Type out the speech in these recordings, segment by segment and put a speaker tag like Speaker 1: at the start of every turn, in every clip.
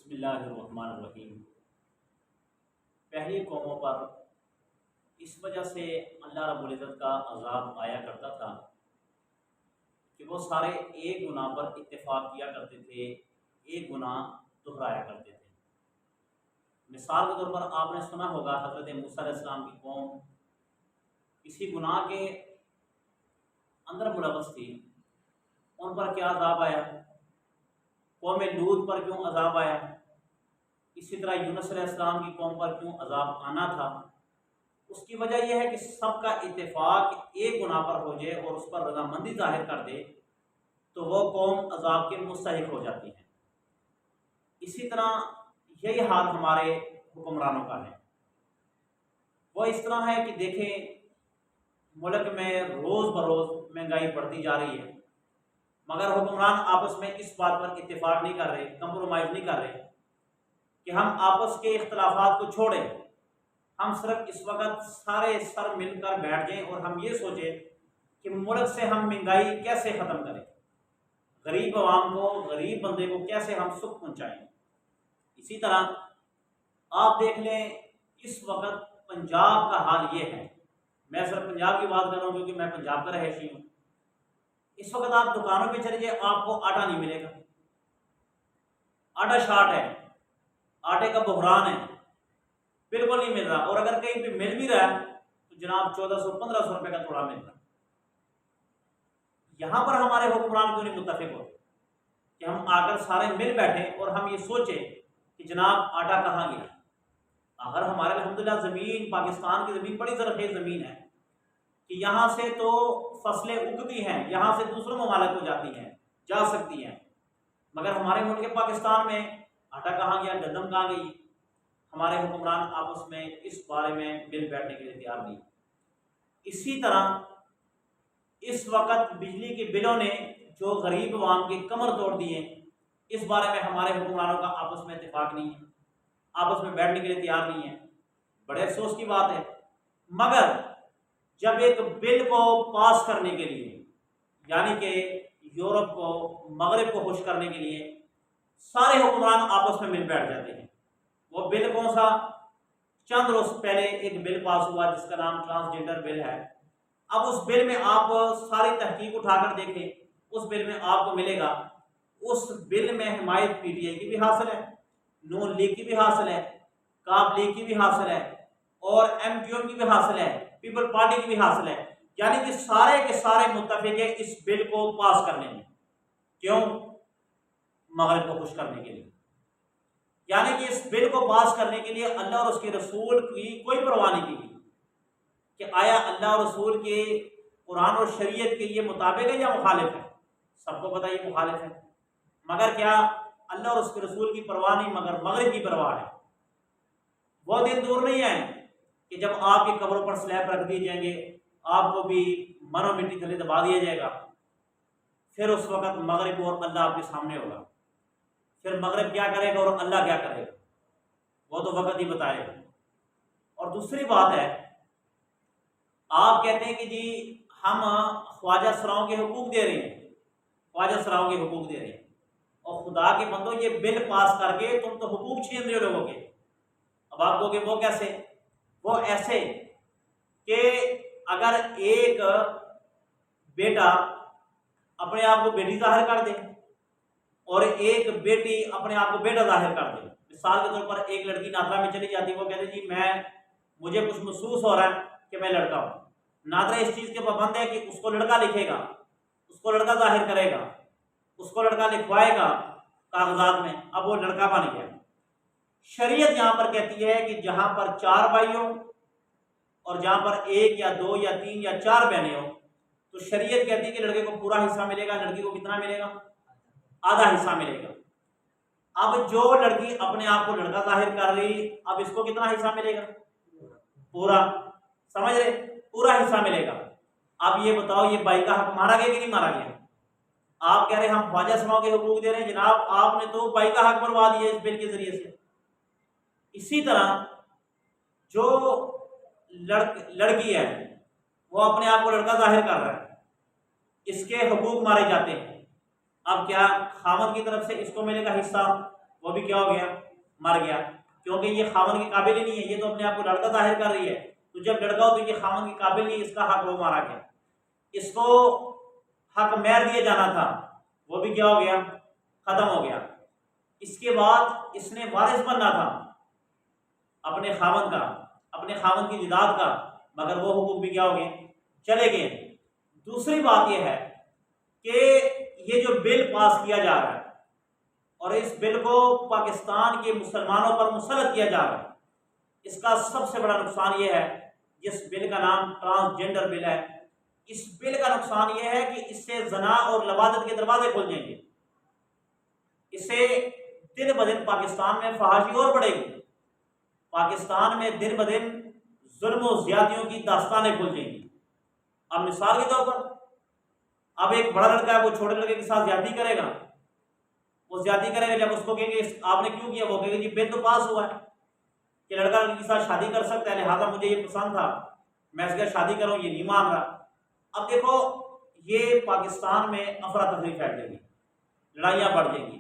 Speaker 1: बिस्मिल्लाहिर्रहमानिर्रहीम। पहली कौमों पर इस वजह से अल्लाह रब्बुल इज़्ज़त का अज़ाब आया करता था कि वो सारे एक गुनाह पर इत्तेफाक किया करते थे, एक गुनाह दोहराया करते थे। मिसाल के तौर पर आपने सुना होगा हज़रत मूसा अलैहिस्सलाम की कौम किसी गुनाह के अंदर मुलव्वस थी, उन पर क्या अज़ाब आया। कौम लूत पर क्यों अज़ाब आया। इसी तरह यूनुस अलैहिस्सलाम की कौम पर क्यों अज़ाब आना था। उसकी वजह यह है कि सबका इत्तेफाक एक गुनाह पर हो जाए और उस पर रजामंदी जाहिर कर दे तो वो कौम अज़ाब के मुस्तहिक हो जाती है। इसी तरह यही हाल हमारे हुक्मरानों का है। वो इस तरह है कि देखें, मुल्क में रोज़ बरोज़ महंगाई बढ़ती जा रही है, मगर हुक्मरान आपस में इस बात पर इत्तेफाक नहीं कर रहे, कंप्रोमाइज़ नहीं कर रहे कि हम आपस के इख्तलाफात को छोड़ें। हम सिर्फ इस वक्त सारे सर मिलकर बैठ जाएं और हम ये सोचें कि मुल्क से हम महंगाई कैसे ख़त्म करें, गरीब आवाम को, गरीब बंदे को कैसे हम सुख पहुँचाएँ। इसी तरह आप देख लें, इस वक्त पंजाब का हाल ये है। मैं सिर्फ पंजाब की बात कर रहा हूँ क्योंकि मैं पंजाब का रहायशी हूँ। इस वक्त आप दुकानों पे चले जाइए, आपको आटा नहीं मिलेगा। आटा शार्ट है, आटे का बहरान है, बिल्कुल नहीं मिल रहा। और अगर कहीं पे मिल भी रहा है तो जनाब 1400-1500 रुपए का थोड़ा मिल रहा है। यहां पर हमारे हुक्मरान क्यों नहीं मुत्तफिक होते कि हम आकर सारे मिल बैठे और हम ये सोचें कि जनाब आटा कहाँ गया। अगर हमारे अल्हम्दुलिल्लाह ज़मीन, पाकिस्तान की ज़मीन बड़ी ज़रख़ेज़ ज़मीन है कि यहाँ से तो फसलें उगती हैं, यहाँ से दूसरों ममालिक को जाती हैं, जा सकती हैं, मगर हमारे मुल्क पाकिस्तान में आटा कहाँ गया, गंदम कहाँ गई। हमारे हुक्मरान आपस में इस बारे में मिल बैठने के लिए तैयार नहीं। इसी तरह इस वक्त बिजली के बिलों ने जो गरीब अवाम की कमर तोड़ दिए, इस बारे में हमारे हुक्मरानों का आपस में इत्तेफाक नहीं है, आपस में बैठने के लिए तैयार नहीं है। बड़े अफसोस की बात है। मगर जब एक बिल को पास करने के लिए, यानी कि यूरोप को, मगरिब को खुश करने के लिए सारे हुक्मरान आपस में मिल बैठ जाते हैं। वो बिल कौन सा? चंद रोज पहले एक बिल पास हुआ जिसका नाम ट्रांसजेंडर बिल है। अब उस बिल में आप सारी तहकीक उठाकर देखें, उस बिल में आपको मिलेगा, उस बिल में हिमायत पीटीआई की भी हासिल है, नून लीग की भी हासिल है, काब लीग की भी हासिल है और एमक्यूएम की भी हासिल है, पीपल पार्टी की भी हासिल है। यानी कि सारे के सारे मुत्तफिक है इस बिल को पास करने में। क्यों? मगरिब को खुश करने के लिए। यानी कि इस बिल को पास करने के लिए अल्लाह और उसके रसूल की कोई परवाह नहीं की कि आया अल्लाह और रसूल के कुरान और शरीयत के ये मुताबिक है या मुखालिफ है। सबको पता ये मुखालिफ है, मगर क्या अल्लाह और उसके रसूल की परवाह नहीं, मगर मगरिब की परवाह है। वो दिन दूर नहीं है कि जब आपकी कब्रों पर स्लैब रख दिए जाएंगे, आपको भी मनो मिट्टी थले दबा दिया जाएगा। फिर उस वक्त मगरिब और अल्लाह आपके सामने होगा। फिर मगरिब क्या करेगा और अल्लाह क्या करेगा, वो तो वक्त ही बताएगा। और दूसरी बात है, आप कहते हैं कि जी हम ख्वाजा सराओं के हुकूक दे रहे हैं, ख्वाजा सराओं के हुकूक दे रहे हैं, और खुदा के बंदो ये बिल पास करके तुम तो हुकूक छीन रहे हो लोगों के। अब आप कहोगे वो कैसे? वो ऐसे कि अगर एक बेटा अपने आप को बेटी जाहिर कर दे और एक बेटी अपने आप को बेटा जाहिर कर दे। मिसाल के तौर पर एक लड़की नादरा में चली जाती है, वो कहते जी मुझे कुछ महसूस हो रहा है कि मैं लड़का हूँ। नादरा इस चीज़ के पाबंद है कि उसको लड़का लिखेगा, उसको लड़का जाहिर करेगा, उसको लड़का लिखवाएगा कागजात में, अब वो लड़का बन गया। शरीयत यहाँ पर कहती है कि जहाँ पर 4 भाई हो और जहाँ पर 1 या 2 या 3 या 4 बहनें हो, तो शरीयत कहती है कि लड़के को पूरा हिस्सा मिलेगा, लड़की को कितना मिलेगा? आधा हिस्सा मिलेगा। अब जो लड़की अपने आप को लड़का जाहिर कर रही, अब इसको कितना हिस्सा मिलेगा? पूरा। समझ रहे? पूरा हिस्सा मिलेगा। अब ये बताओ, ये भाई का हक मारा गया कि नहीं मारा गया? आप कह रहे हैं हम ख्वाजा समाओं के हुकूक दे रहे हैं, जनाब आपने तो भाई का हक बनवा दिया इस बिल के जरिए से। इसी तरह जो लड़की है वो अपने आप को लड़का जाहिर कर रहा है, इसके हुकूक मारे जाते हैं। अब क्या खामद की तरफ से इसको मिलेगा हिस्सा, वो भी क्या हो गया, मर गया, क्योंकि ये खामन के काबिल ही नहीं है, ये तो अपने आप को लड़का जाहिर कर रही है। तो जब लड़का हो तो ये खामन के काबिल नहीं, इसका हक वो मारा गया। इसको हक मेहर दिया जाना था, वो भी क्या हो गया, खत्म हो गया। इसके बाद इसने वारिस बनना था अपने खामन का, अपने खामन की जिदाद का, मगर वो हुकूक भी क्या हो गए, चले गए। दूसरी बात यह है कि ये जो बिल पास किया जा रहा है और इस बिल को पाकिस्तान के मुसलमानों पर मुसल्लत किया जा रहा है, इसका सबसे बड़ा नुकसान ये है, जिस बिल का नाम ट्रांसजेंडर बिल है, इस बिल का नुकसान यह है कि इससे जना और लवादत के दरवाजे खुल जाएंगे। इससे दिन ब दिन पाकिस्तान में फहाशी और बढ़ेगी, पाकिस्तान में दिन ब दिन जुल्म और ज्यादतियों की दास्तानें खुल जाएंगी। अब मिसाल के तौर पर, अब एक बड़ा लड़का है, वो छोटे लड़के के साथ ज्यादती करेगा, वो ज्यादती करेगा, जब उसको कहेंगे आपने क्यों किया, वो कहेगा जी बिल तो पास हुआ है कि लड़का लड़की के साथ शादी कर सकता है, लिहाजा मुझे ये पसंद था, मैं इसके शादी करूँ, ये नहीं मान रहा। अब देखो, ये पाकिस्तान में अफरा तफरी फैल जाएगी, लड़ाइयाँ बढ़ जाएंगी,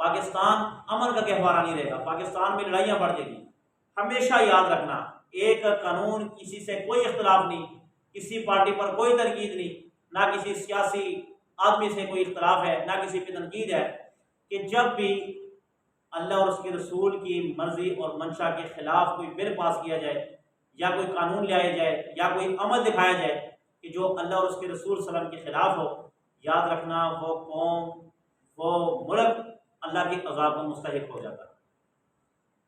Speaker 1: पाकिस्तान अमन का गहवारा नहीं रहेगा, पाकिस्तान में लड़ाइयाँ बढ़ जाएंगी। हमेशा याद रखना, एक कानून, किसी से कोई इख्तलाफ नहीं, किसी पार्टी पर कोई तनकीद नहीं, ना किसी सियासी आदमी से कोई इख्तलाफ है, ना किसी पर तनकीद है, कि जब भी अल्लाह और उसके रसूल की मर्जी और मंशा के खिलाफ कोई बिल पास किया जाए या कोई कानून लाया जाए या कोई अमल दिखाया जाए कि जो अल्लाह और उसके रसूल सल्लल्लाहु अलैहि वसल्लम के खिलाफ हो, याद रखना वो कौम, वो मुल्क अल्लाह के अज़ाब को मुस्तहिक हो जाता है।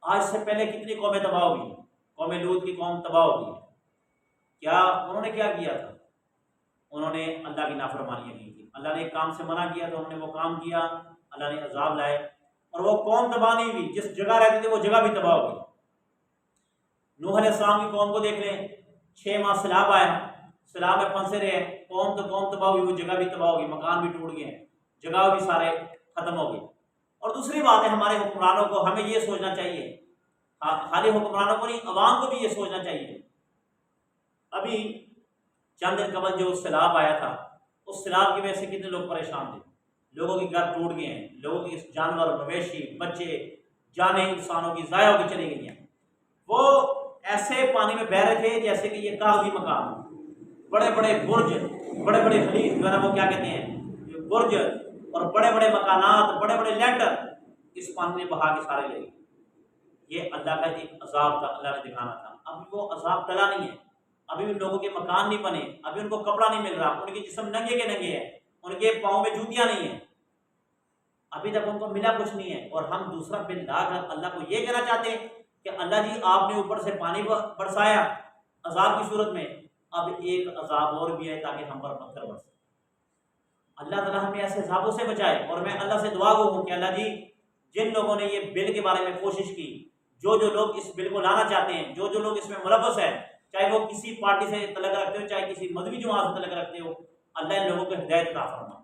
Speaker 1: आज से पहले कितनी कौमें तबाह हुई, कौम लूत की कौम तबाह हो गई, क्या उन्होंने क्या किया था, उन्होंने अल्लाह की नाफरमानियाँ की थी, अल्लाह ने एक काम से मना किया तो उन्होंने वो काम किया, अल्लाह ने अजाब लाए, और वो कौम तबाह नहीं हुई, जिस जगह रहते थे वो जगह भी तबाह हो गई। नूह अलैहिस्सलाम की कौम को देख लें, 6 माह सैलाब आया, सैलाब में फंसे रहे, कौम तो कौम तबाह हुई, वो जगह भी तबाह हो गई, मकान भी टूट गए, जगह भी सारे खत्म हो गए। और दूसरी बात है, हमारे हुक्मरानों को हमें ये सोचना चाहिए, खाली हुक्मरानों को नहीं, अवाम को भी ये सोचना चाहिए। अभी चंद दिन कबल जो सैलाब आया था, उस सैलाब की वजह से कितने लोग परेशान थे, लोगों के घर टूट गए हैं, लोगों के जानवर, मवेशी, बच्चे, जाने इंसानों की ज़ाया होकर चली गई हैं। वो ऐसे पानी में बह रहे थे जैसे कि ये कागजी मकान, बड़े बड़े बुर्ज, बड़े बड़े खलीज जो है ना, वो क्या कहते हैं, बुर्ज, और बड़े बड़े मकानात, बड़े बड़े लैंटर इस पानी ने बहा के सारे ले गए। ये अल्लाह का एक अजाब था, अल्लाह ने दिखाना था। अभी वो अजाब टला नहीं है, अभी भी लोगों के मकान नहीं बने, अभी उनको कपड़ा नहीं मिल रहा, उनके जिस्म नंगे के नंगे हैं, उनके पाँव में जूतियाँ नहीं है, अभी तक उनको मिला कुछ नहीं है। और हम दूसरा बिल लाकर अल्लाह को ये कहना चाहते हैं कि अल्लाह जी आपने ऊपर से पानी बरसाया अजाब की सूरत में, अब एक अजाब और भी है ताकि हम पर पत्थर बरसे। अल्लाह ताला हमें ऐसे अजाबों से बचाए। और मैं अल्लाह से दुआ गो हूँ कि अल्लाह जी, जिन लोगों ने ये बिल के बारे में कोशिश की, जो लोग इस बिल को लाना चाहते हैं, जो लोग इसमें मुलव्वस है, चाहे वो किसी पार्टी से तल्लुक़ रखते हो, चाहे किसी मजहबी जमात से तल्लुक़ रखते हो, अल्लाह इन लोगों को हिदायत अता फरमा।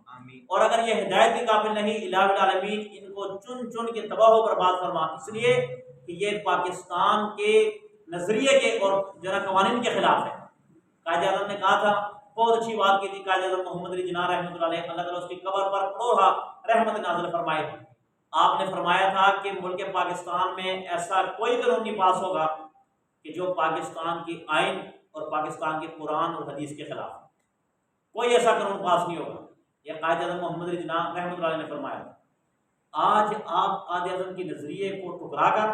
Speaker 1: और अगर ये हिदायत के काबिल नहीं, इलाहुल आलमीन इनको चुन चुन के तबाह व बर्बाद फरमा, इसलिए कि ये पाकिस्तान के नजरिए के और जरा कवानीन के खिलाफ है। कायदे आज़म ने कहा था, बहुत अच्छी बात की थी कायदे आज़म मोहम्मद अली जिन्ना रहमतुल्लाह अलैह, अल्लाह ताला उसकी कब्र पर करोड़ा रहमत नाज़िल फरमाए। आपने फरमाया था कि मुल्क पाकिस्तान में ऐसा कोई कानून नहीं पास होगा कि जो पाकिस्तान की आइन और पाकिस्तान के कुरान और हदीस के खिलाफ, कोई ऐसा कानून पास नहीं होगा। यह कायदे आज़म मोहम्मद अली जिन्ना रहमतुल्लाह अलैह ने फरमाया। आज आप कायदे आज़म के नजरिए को ठुकरा कर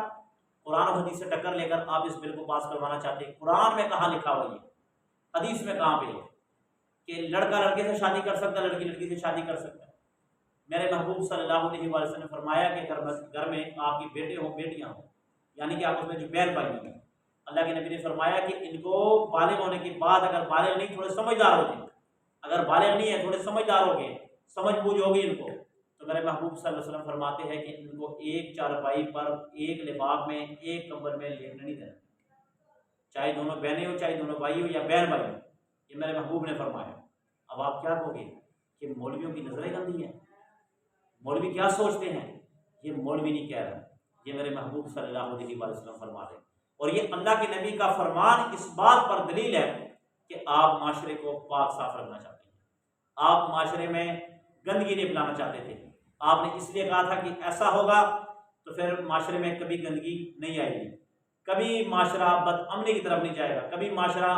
Speaker 1: कुरान और हदीस से टक्कर लेकर आप इस बिल को पास करवाना चाहते हैं। कुरान में कहाँ लिखा हुआ, ये हदीस में कहाँ पे है कि लड़का लड़के से शादी कर सकता है, लड़की लड़की से शादी कर सकता है। मेरे महबूब सल्लल्लाहु अलैहि वसल्लम ने फरमाया कि घर में आपकी बेटे हो, बेटियां हो, यानी कि आप उसमें जो बहन भाई हैं, अल्लाह के नबी ने फरमाया कि इनको बालिग होने के बाद, अगर बालिग नहीं थोड़े समझदार हो जाए, अगर बालिग नहीं है थोड़े समझदार हो गए, समझ बूझ होगी इनको, तो मेरे महबूब सल्लल्लाहु अलैहि वसल्लम फरमाते हैं कि इनको एक चारपाई पर, एक लिफाफ में, एक कंबल में लेटने नहीं देना, चाहे दोनों बहनें हो, चाहे दोनों भाई हो या बहन भाई हो। ये मेरे महबूब ने फरमाया। अब आप क्या कहोगे कि मौलवियों की नजरें गंदी हैं, मौलवी क्या सोचते हैं? ये मौलवी नहीं कह रहा, ये मेरे महबूब सल्लल्लाहु अलैहि वसल्लम फरमा रहे। और ये अल्लाह के नबी का फरमान इस बात पर दलील है कि आप माशरे को पाक साफ रखना चाहते हैं, आप माशरे में गंदगी नहीं फैलाना चाहते थे। आपने इसलिए कहा था कि ऐसा होगा तो फिर माशरे में कभी गंदगी नहीं आएगी, कभी माशरा बदअमनी की तरफ नहीं जाएगा, कभी माशरा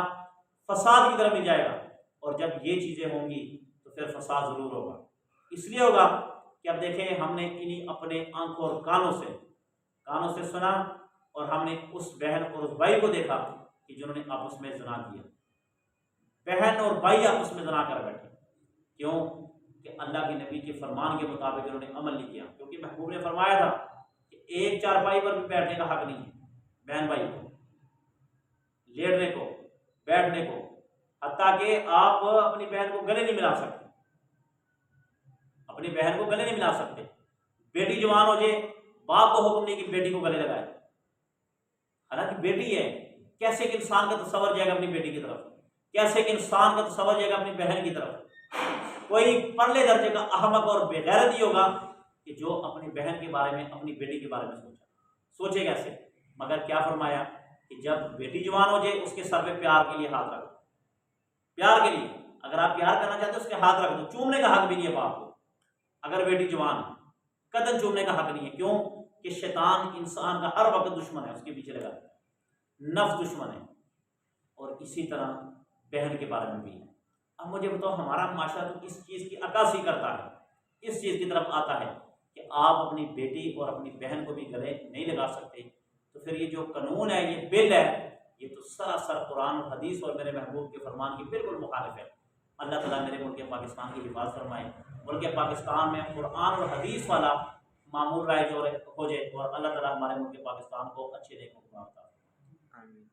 Speaker 1: फसाद की तरफ नहीं जाएगा। और जब ये चीज़ें होंगी तो फिर फसाद ज़रूर होगा। इसलिए होगा कि अब देखें, हमने इन्हीं अपने आंखों और कानों से सुना, और हमने उस बहन और उस भाई को देखा कि जिन्होंने आपस में ज़िना किया। बहन और भाई आपस में ज़िना कर बैठे। क्यों? कि अल्लाह के नबी के फरमान के मुताबिक उन्होंने अमल नहीं किया। क्योंकि महबूब ने फरमाया था कि एक चारपाई पर भी बैठने का हक नहीं है बहन भाई को, लेटने को, बैठने को, हत्ता कि आप अपनी बहन को गले नहीं मिला सकते, अपनी बहन को गले नहीं मिला सकते। बेटी जवान हो जाए, बाप को हुक्म नहीं कि बेटी को गले लगाए, हालांकि बेटी है। कैसे एक इंसान का तसव्वुर जाएगा अपनी बेटी की तरफ, कैसे एक इंसान का तसव्वुर जाएगा अपनी बहन की तरफ। कोई परले दर्जे का अहमक और बेगैरत ही होगा कि जो अपनी बहन के बारे में, अपनी बेटी के बारे में सोचे कैसे। मगर क्या फरमाया कि जब बेटी जवान हो जाए उसके सर पे प्यार के लिए हाथ रख दो, प्यार के लिए। अगर आप प्यार करना चाहते हो उसके हाथ रख दो। चूमने का हक भी नहीं है बाप को अगर बेटी जवान है, कदम चूमने का हक नहीं है। क्यों? कि शैतान इंसान का हर वक्त दुश्मन है, उसके पीछे लगा, नफ्स दुश्मन है। और इसी तरह बहन के बारे में भी है। अब मुझे बताओ, हमारा माशरा तो इस चीज़ की अक्कासी करता है, इस चीज़ की तरफ आता है कि आप अपनी बेटी और अपनी बहन को भी गले नहीं लगा सकते। तो फिर ये जो कानून है, ये बिल है, ये तो सरासर कुरान और हदीस और मेरे महबूब के फरमान की बिल्कुल मुखालिफ है। अल्लाह ताला मेरे मुल्क पाकिस्तान की हिफाजत फरमाए। मुल्क पाकिस्तान में कुरान और हदीस वाला मामूल राय जो हो जाए, और अल्लाह ताला हमारे मुल्क पाकिस्तान को अच्छे नेक हुक्म अता फरमाए।
Speaker 2: आमीन।